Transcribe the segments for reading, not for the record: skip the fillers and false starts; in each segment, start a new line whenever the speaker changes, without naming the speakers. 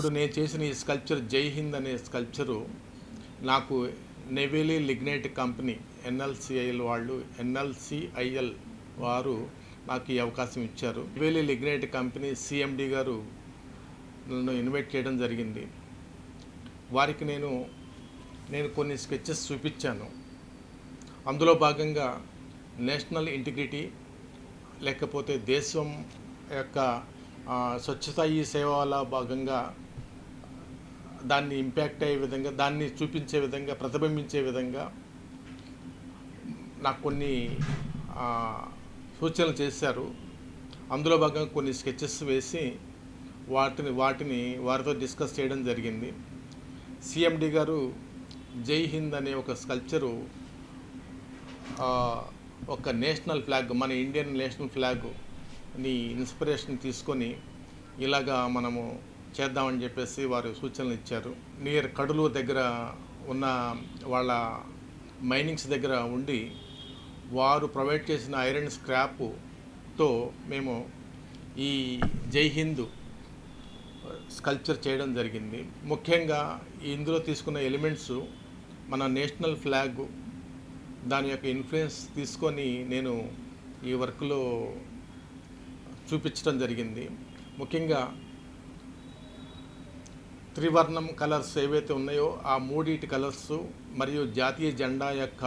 ఇప్పుడు నేను చేసిన ఈ స్కల్ప్చర్ జై హింద్ అనే స్కల్ప్చరు నాకు నెవేలి లిగ్నైట్ కంపెనీ ఎన్ఎల్సిఐఎల్ వారు నాకు ఈ అవకాశం ఇచ్చారు. నెవేలి లిగ్నైట్ కంపెనీ సిఎండి గారు నన్ను ఇన్వైట్ చేయడం జరిగింది. వారికి నేను కొన్ని స్కెచెస్ చూపించాను. అందులో భాగంగా నేషనల్ ఇంటిగ్రిటీ లేకపోతే దేశం యొక్క స్వచ్ఛత ఈ సేవల భాగంగా దాన్ని ఇంపాక్ట్ అయ్యే విధంగా, దాన్ని చూపించే విధంగా, ప్రతిబింబించే విధంగా నాకు కొన్ని సూచనలు చేశారు. అందులో భాగంగా కొన్ని స్కెచెస్ వేసి వాటిని వారితో డిస్కస్ చేయడం జరిగింది. సిఎండి గారు జై హింద్ అనే ఒక స్కల్ప్చరు ఒక నేషనల్ ఫ్లాగ్, మన ఇండియన్ నేషనల్ ఫ్లాగ్ని ఇన్స్పిరేషన్ తీసుకొని ఇలాగా మనము చేద్దామని చెప్పేసి వారు సూచనలు ఇచ్చారు. నియర్ కడులు దగ్గర ఉన్న వాళ్ళ మైనింగ్స్ దగ్గర ఉండి వారు ప్రొవైడ్ చేసిన ఐరన్ స్క్రాప్తో మేము ఈ జై హింద్ స్కల్ప్చర్ చేయడం జరిగింది. ముఖ్యంగా ఇందులో తీసుకున్న ఎలిమెంట్స్ మన నేషనల్ ఫ్లాగ్, దాని యొక్క ఇన్ఫ్లుయెన్స్ తీసుకొని నేను ఈ వర్క్లో చూపించడం జరిగింది. ముఖ్యంగా త్రివర్ణం కలర్స్ ఏవైతే ఉన్నాయో ఆ మూడిటి కలర్స్ మరియు జాతీయ జెండా యొక్క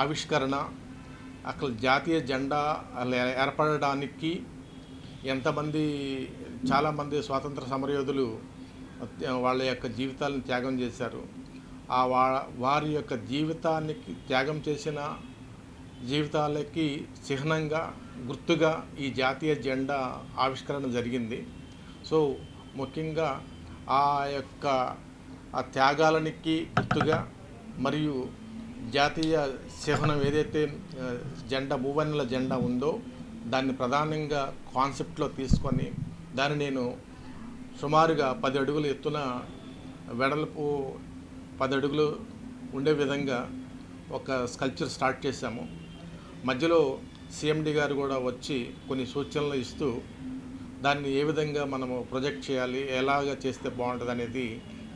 ఆవిష్కరణ, అక్కడ జాతీయ జెండా ఏర్పడడానికి చాలామంది స్వాతంత్ర సమరయోధులు వాళ్ళ యొక్క జీవితాలను త్యాగం చేశారు. వారి యొక్క జీవితానికి త్యాగం చేసిన జీవితాలకి చిహ్నంగా, గుర్తుగా ఈ జాతీయ జెండా ఆవిష్కరణ జరిగింది. సో ముఖ్యంగా ఆ త్యాగాలనికి గుర్తుగా మరియు జాతీయ చిహ్నం ఏదైతే జెండా, మూవన్నెల జెండా ఉందో దాన్ని ప్రధానంగా కాన్సెప్ట్లో తీసుకొని దాన్ని నేను సుమారుగా 10 అడుగుల ఎత్తున, వెడల్పు 10 అడుగులు ఉండే విధంగా ఒక స్కల్ప్చర్ స్టార్ట్ చేశాము. మధ్యలో సిఎండి గారు కూడా వచ్చి కొన్ని సూచనలు ఇస్తూ దాన్ని ఏ విధంగా మనము ప్రొజెక్ట్ చేయాలి, ఎలాగ చేస్తే బాగుంటుంది అనేది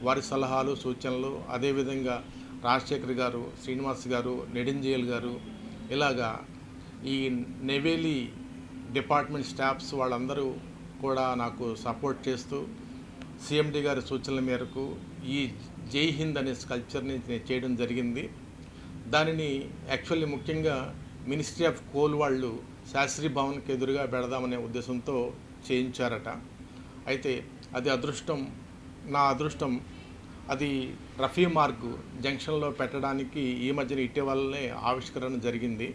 వారి సలహాలు, సూచనలు, అదేవిధంగా రాజశేఖర్ గారు, శ్రీనివాస్ గారు, నెడింజేయల్ గారు, ఇలాగా ఈ నెవేలి డిపార్ట్మెంట్ స్టాఫ్స్ వాళ్ళందరూ కూడా నాకు సపోర్ట్ చేస్తూ సిఎండి గారి సూచనల మేరకు ఈ జై హింద్ అనే స్కల్ప్చర్ని నేను చేయడం జరిగింది. దానిని యాక్చువల్లీ ముఖ్యంగా మినిస్ట్రీ ఆఫ్ కోల్ వాళ్ళు శాస్త్రీ భవన్కి ఎదురుగా పెడదామనే ఉద్దేశంతో చేయించారట. అయితే అది నా అదృష్టం అది రఫీ మార్గ్ జంక్షన్లో పెట్టడానికి ఈ మధ్యన ఇటీవలనే ఆవిష్కరణ జరిగింది.